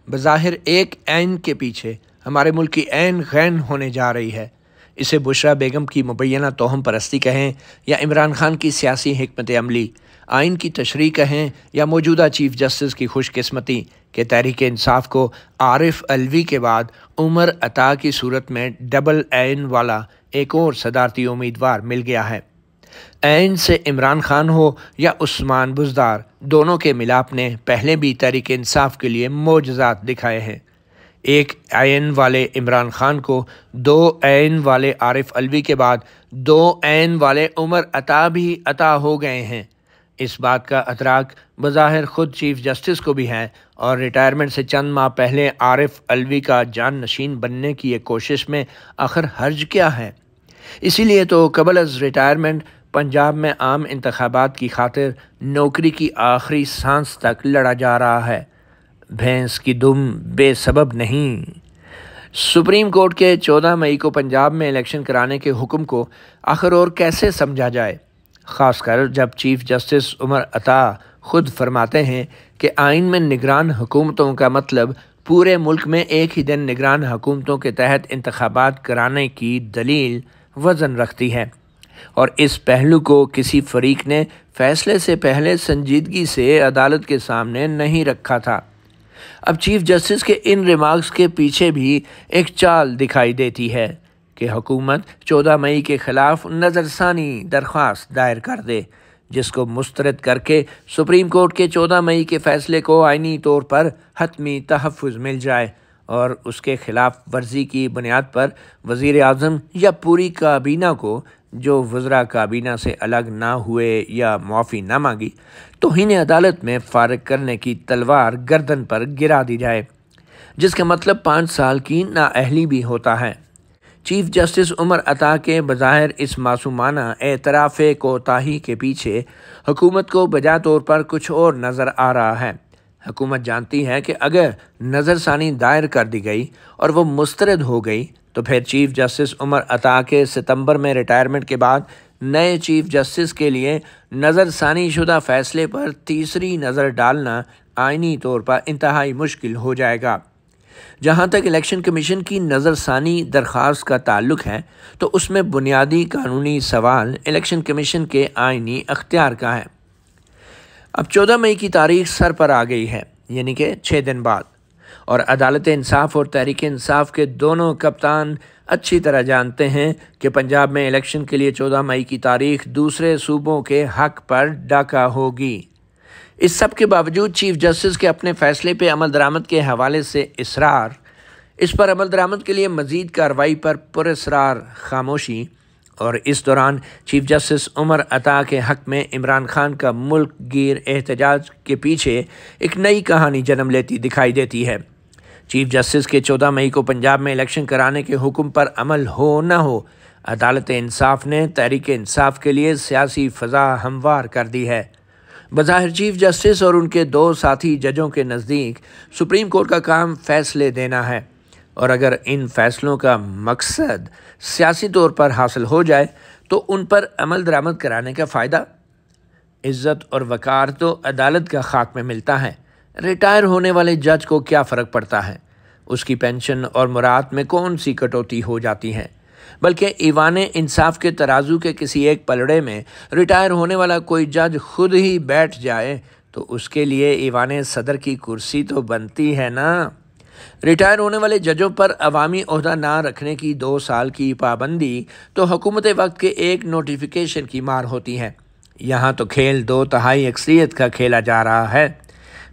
بظاہر ایک عین کے پیچھے ہمارے ملک کی عین غین ہونے جا رہی ہے۔ اسے بشرا بیگم کی مبینہ توہم پرستی کہیں یا عمران خان کی سیاسی حکمت عملی، آئین کی تشریح کہیں یا موجودہ چیف جسٹس کی خوش قسمتی کہ تحریک انصاف کو عارف علوی کے بعد عمر عطا کی صورت میں ڈبل عین والا ایک اور صدارتی امیدوار مل گیا ہے۔ عین سے عمران خان ہو یا عثمان بزدار، دونوں کے ملاپ نے پہلے بھی تحریک انصاف کے لیے معجزات دکھائے ہیں۔ ایک عین والے عمران خان کو دو عین والے عارف علوی کے بعد دو عین والے عمر عطا بھی عطا ہو گئے ہیں۔ اس بات کا ادراک بظاہر خود چیف جسٹس کو بھی ہے، اور ریٹائرمنٹ سے چند ماہ پہلے عارف علوی کا جان نشین بننے کی ایک کوشش میں آخر حرج کیا ہے؟ اسی لیے تو قبل از ریٹائرمنٹ پنجاب میں عام انتخابات کی خاطر نوکری کی آخری سانس تک لڑا جا رہا ہے۔ بھینس کی دم بے سبب نہیں۔ سپریم کورٹ کے 14 مئی کو پنجاب میں الیکشن کرانے کے حکم کو آخر اور کیسے سمجھا جائے، خاص کر جب چیف جسٹس عمر عطا خود فرماتے ہیں کہ آئین میں نگران حکومتوں کا مطلب پورے ملک میں ایک ہی دن نگران حکومتوں کے تحت انتخابات کرانے کی دلیل وزن رکھتی ہے، اور اس پہلو کو کسی فریق نے فیصلے سے پہلے سنجیدگی سے عدالت کے سامنے نہیں رکھا تھا۔ اب چیف جسٹس کے ان ریمارکس کے پیچھے بھی ایک چال دکھائی دیتی ہے کہ حکومت 14 مئی کے خلاف نظر ثانی درخواست دائر کر دے، جس کو مسترد کر کے سپریم کورٹ کے 14 مئی کے فیصلے کو آئینی طور پر حتمی تحفظ مل جائے، اور اس کے خلاف ورزی کی بنیاد پر وزیر اعظم یا پوری کابینہ کو، جو وزراء کابینہ سے الگ نہ ہوئے یا معافی نہ مانگی، توہین عدالت میں فارغ کرنے کی تلوار گردن پر گرا دی جائے، جس کا مطلب 5 سال کی نااہلی بھی ہوتا ہے۔ چیف جسٹس عمر عطا کے بظاہر اس معصومانہ اعتراف کوتاہی کے پیچھے حکومت کو بجا طور پر کچھ اور نظر آ رہا ہے۔ حکومت جانتی ہے کہ اگر نظر ثانی دائر کر دی گئی اور وہ مسترد ہو گئی تو پھر چیف جسٹس عمر عطا کے ستمبر میں ریٹائرمنٹ کے بعد نئے چیف جسٹس کے لیے نظر ثانی شدہ فیصلے پر تیسری نظر ڈالنا آئینی طور پر انتہائی مشکل ہو جائے گا۔ جہاں تک الیکشن کمیشن کی نظر ثانی درخواست کا تعلق ہے تو اس میں بنیادی قانونی سوال الیکشن کمیشن کے آئینی اختیار کا ہے۔ اب 14 مئی کی تاریخ سر پر آ گئی ہے، یعنی کہ 6 دن بعد، اور عدالت انصاف اور تحریک انصاف کے دونوں کپتان اچھی طرح جانتے ہیں کہ پنجاب میں الیکشن کے لیے 14 مئی کی تاریخ دوسرے صوبوں کے حق پر ڈاکہ ہوگی۔ اس سب کے باوجود چیف جسٹس کے اپنے فیصلے پہ عمل درآمد کے حوالے سے اصرار، اس پر عمل درآمد کے لیے مزید کارروائی پر پراسرار خاموشی، اور اس دوران چیف جسٹس عمر عطا کے حق میں عمران خان کا ملک گیر احتجاج کے پیچھے ایک نئی کہانی جنم لیتی دکھائی دیتی ہے۔ چیف جسٹس کے 14 مئی کو پنجاب میں الیکشن کرانے کے حکم پر عمل ہو نہ ہو، عدالت انصاف نے تحریک انصاف کے لیے سیاسی فضا ہموار کر دی ہے۔ بظاہر چیف جسٹس اور ان کے 2 ساتھی ججوں کے نزدیک سپریم کورٹ کا کام فیصلے دینا ہے، اور اگر ان فیصلوں کا مقصد سیاسی طور پر حاصل ہو جائے تو ان پر عمل درآمد کرانے کا فائدہ؟ عزت اور وقار تو عدالت کا خاک میں ملتا ہے۔ ریٹائر ہونے والے جج کو کیا فرق پڑتا ہے؟ اس کی پینشن اور مراعات میں کون سی کٹوتی ہو جاتی ہے؟ بلکہ ایوان انصاف کے ترازو کے کسی ایک پلڑے میں ریٹائر ہونے والا کوئی جج خود ہی بیٹھ جائے تو اس کے لیے ایوان صدر کی کرسی تو بنتی ہے نا۔ ریٹائر ہونے والے ججوں پر عوامی عہدہ نہ رکھنے کی 2 سال کی پابندی تو حکومت وقت کے ایک نوٹیفیکیشن کی مار ہوتی ہے۔ یہاں تو کھیل 2/3 اکثریت کا کھیلا جا رہا ہے۔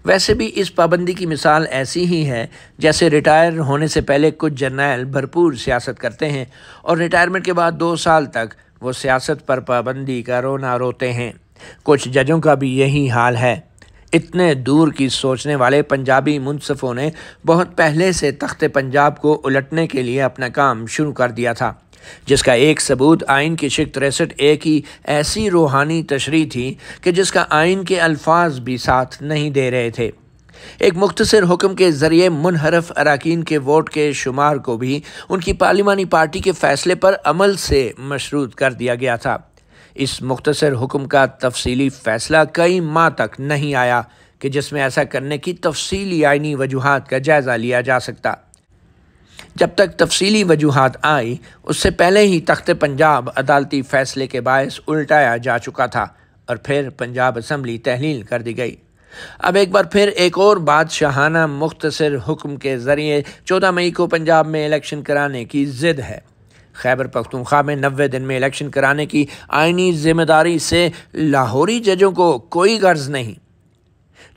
ویسے بھی اس پابندی کی مثال ایسی ہی ہے جیسے ریٹائر ہونے سے پہلے کچھ جرنیل بھرپور سیاست کرتے ہیں اور ریٹائرمنٹ کے بعد 2 سال تک وہ سیاست پر پابندی کا رونا روتے ہیں۔ کچھ ججوں کا بھی یہی حال ہے۔ اتنے دور کی سوچنے والے پنجابی منصفوں نے بہت پہلے سے تخت پنجاب کو الٹنے کے لیے اپنا کام شروع کر دیا تھا، جس کا ایک ثبوت آئین کی شق 63A کی ایسی روحانی تشریح تھی کہ جس کا آئین کے الفاظ بھی ساتھ نہیں دے رہے تھے۔ ایک مختصر حکم کے ذریعے منحرف اراکین کے ووٹ کے شمار کو بھی ان کی پارلیمانی پارٹی کے فیصلے پر عمل سے مشروط کر دیا گیا تھا۔ اس مختصر حکم کا تفصیلی فیصلہ کئی ماہ تک نہیں آیا کہ جس میں ایسا کرنے کی تفصیلی آئینی وجوہات کا جائزہ لیا جا سکتا۔ جب تک تفصیلی وجوہات آئی اس سے پہلے ہی تخت پنجاب عدالتی فیصلے کے باعث الٹایا جا چکا تھا اور پھر پنجاب اسمبلی تحلیل کر دی گئی۔ اب ایک بار پھر ایک اور بادشاہانہ مختصر حکم کے ذریعے 14 مئی کو پنجاب میں الیکشن کرانے کی ضد ہے۔ خیبر پختونخوا میں 90 دن میں الیکشن کرانے کی آئینی ذمہ داری سے لاہوری ججوں کو کوئی غرض نہیں۔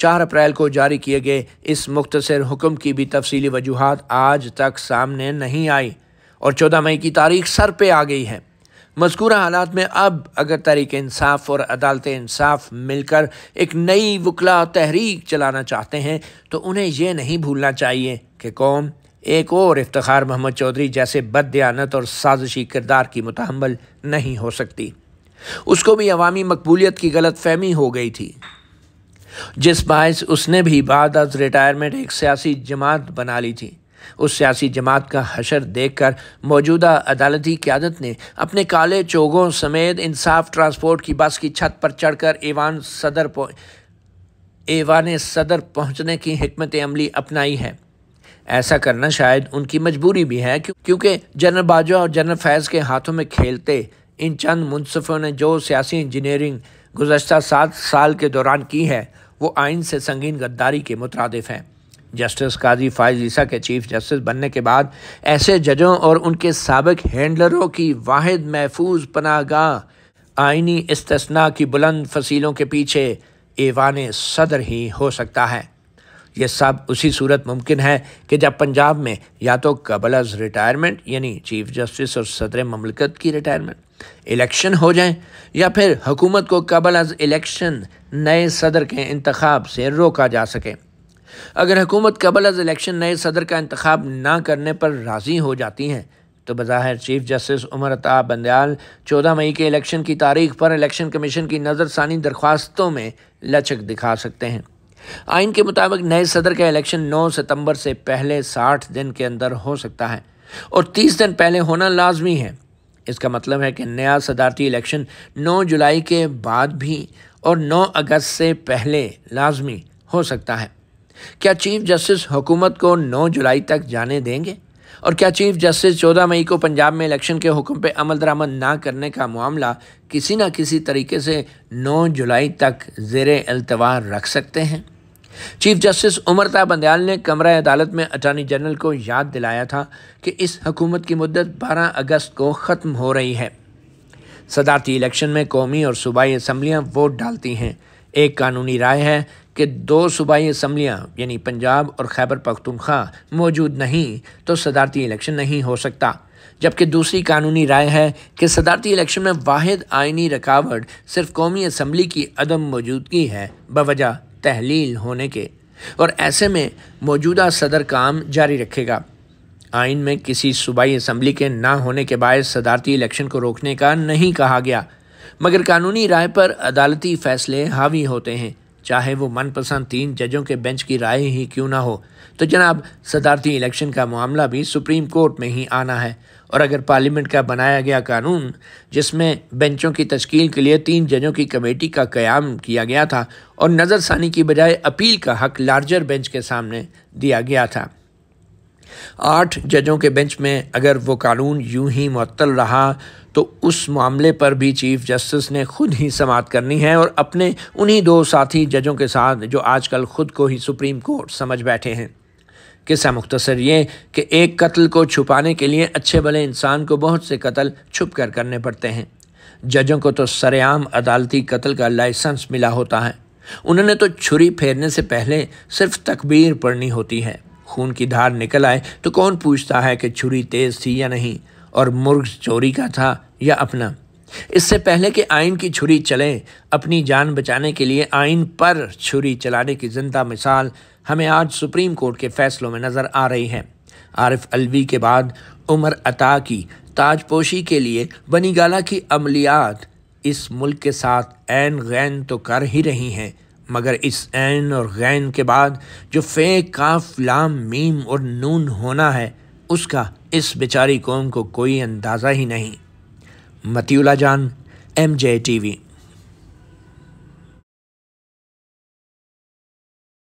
4 اپریل کو جاری کیے گئے اس مختصر حکم کی بھی تفصیلی وجوہات آج تک سامنے نہیں آئی اور 14 مئی کی تاریخ سر پہ آ گئی ہے۔ مذکورہ حالات میں اب اگر تحریک انصاف اور عدالت انصاف مل کر ایک نئی وکلا تحریک چلانا چاہتے ہیں تو انہیں یہ نہیں بھولنا چاہیے کہ قوم ایک اور افتخار محمد چودھری جیسے بددیانت اور سازشی کردار کی متحمل نہیں ہو سکتی۔ اس کو بھی عوامی مقبولیت کی غلط فہمی ہو گئی تھی، جس باعث اس نے بھی بعد از ریٹائرمنٹ ایک سیاسی جماعت بنا لی تھی۔ اس سیاسی جماعت کا حشر دیکھ کر موجودہ عدالتی قیادت نے اپنے کالے چوگوں سمیت انصاف ٹرانسپورٹ کی بس کی چھت پر چڑھ کر ایوان صدر پہنچنے کی حکمت عملی اپنائی ہے۔ ایسا کرنا شاید ان کی مجبوری بھی ہے، کیونکہ جنرل باجوہ اور جنرل فیض کے ہاتھوں میں کھیلتے ان چند منصفوں نے جو سیاسی انجینئرنگ گزشتہ 7 سال کے دوران کی ہے وہ آئین سے سنگین غداری کے مترادف ہے۔ جسٹس قاضی فائز عیسیٰ کے چیف جسٹس بننے کے بعد ایسے ججوں اور ان کے سابق ہینڈلروں کی واحد محفوظ پناہ گاہ آئینی استثناء کی بلند فصیلوں کے پیچھے ایوان صدر ہی ہو سکتا ہے۔ یہ سب اسی صورت ممکن ہے کہ جب پنجاب میں یا تو قبل از ریٹائرمنٹ یعنی چیف جسٹس اور صدر مملکت کی ریٹائرمنٹ الیکشن ہو جائیں، یا پھر حکومت کو قبل از الیکشن نئے صدر کے انتخاب سے روکا جا سکے۔ اگر حکومت قبل از الیکشن نئے صدر کا انتخاب نہ کرنے پر راضی ہو جاتی ہے تو بظاہر چیف جسٹس عمر عطا بندیال 14 مئی کے الیکشن کی تاریخ پر الیکشن کمیشن کی نظر ثانی درخواستوں میں لچک دکھا سکتے ہیں۔ آئین کے مطابق نئے صدر کا الیکشن 9 ستمبر سے پہلے 60 دن کے اندر ہو سکتا ہے اور 30 دن پہلے ہونا لازمی ہے۔ اس کا مطلب ہے کہ نیا صدارتی الیکشن 9 جولائی کے بعد بھی اور 9 اگست سے پہلے لازمی ہو سکتا ہے۔ کیا چیف جسٹس حکومت کو 9 جولائی تک جانے دیں گے؟ اور کیا چیف جسٹس 14 مئی کو پنجاب میں الیکشن کے حکم پہ عمل درآمد نہ کرنے کا معاملہ کسی نہ کسی طریقے سے 9 جولائی تک زیر التوا رکھ سکتے ہیں؟ چیف جسٹس عمر عطا بندیال نے کمرہ عدالت میں اٹارنی جنرل کو یاد دلایا تھا کہ اس حکومت کی مدت 12 اگست کو ختم ہو رہی ہے۔ صدارتی الیکشن میں قومی اور صوبائی اسمبلیاں ووٹ ڈالتی ہیں۔ ایک قانونی رائے ہے کہ 2 صوبائی اسمبلیاں یعنی پنجاب اور خیبر پختونخوا موجود نہیں تو صدارتی الیکشن نہیں ہو سکتا، جبکہ دوسری قانونی رائے ہے کہ صدارتی الیکشن میں واحد آئینی رکاوٹ صرف قومی اسمبلی کی عدم موجودگی ہے بوجہ تحلیل ہونے کے، اور ایسے میں موجودہ صدر کام جاری رکھے گا۔ آئین میں کسی صوبائی اسمبلی کے نہ ہونے کے باعث صدارتی الیکشن کو روکنے کا نہیں کہا گیا، مگر قانونی رائے پر عدالتی فیصلے حاوی ہوتے ہیں، چاہے وہ من پسند 3 ججوں کے بینچ کی رائے ہی کیوں نہ ہو۔ تو جناب صدارتی الیکشن کا معاملہ بھی سپریم کورٹ میں ہی آنا ہے، اور اگر پارلیمنٹ کا بنایا گیا قانون جس میں بینچوں کی تشکیل کے لیے 3 ججوں کی کمیٹی کا قیام کیا گیا تھا اور نظر ثانی کی بجائے اپیل کا حق لارجر بینچ کے سامنے دیا گیا تھا، 8 ججوں کے بینچ میں اگر وہ قانون یوں ہی معطل رہا تو اس معاملے پر بھی چیف جسٹس نے خود ہی سماعت کرنی ہے، اور اپنے انہی 2 ساتھی ججوں کے ساتھ جو آج کل خود کو ہی سپریم کورٹ سمجھ بیٹھے ہیں۔ قصہ مختصر یہ کہ ایک قتل کو چھپانے کے لیے اچھے بھلے انسان کو بہت سے قتل چھپ کر کرنے پڑتے ہیں۔ ججوں کو تو سر عام عدالتی قتل کا لائسنس ملا ہوتا ہے، انہوں نے تو چھری پھیرنے سے پہلے صرف تکبیر پڑھنی ہوتی ہے۔ خون کی دھار نکل آئے تو کون پوچھتا ہے کہ چھری تیز تھی یا نہیں، اور مرغ چوری کا تھا یا اپنا۔ اس سے پہلے کہ آئین کی چھری چلے، اپنی جان بچانے کے لیے آئین پر چھری چلانے کی زندہ مثال ہمیں آج سپریم کورٹ کے فیصلوں میں نظر آ رہی ہے۔ عارف علوی کے بعد عمر عطا کی تاج پوشی کے لیے بنی گالہ کی عملیات اس ملک کے ساتھ عین غین تو کر ہی رہی ہیں، مگر اس عین اور غین کے بعد جو فیک کاف لام میم اور نون ہونا ہے اس کا اس بیچاری قوم کو کوئی اندازہ ہی نہیں۔ مطیع اللہ جان، MJ TV۔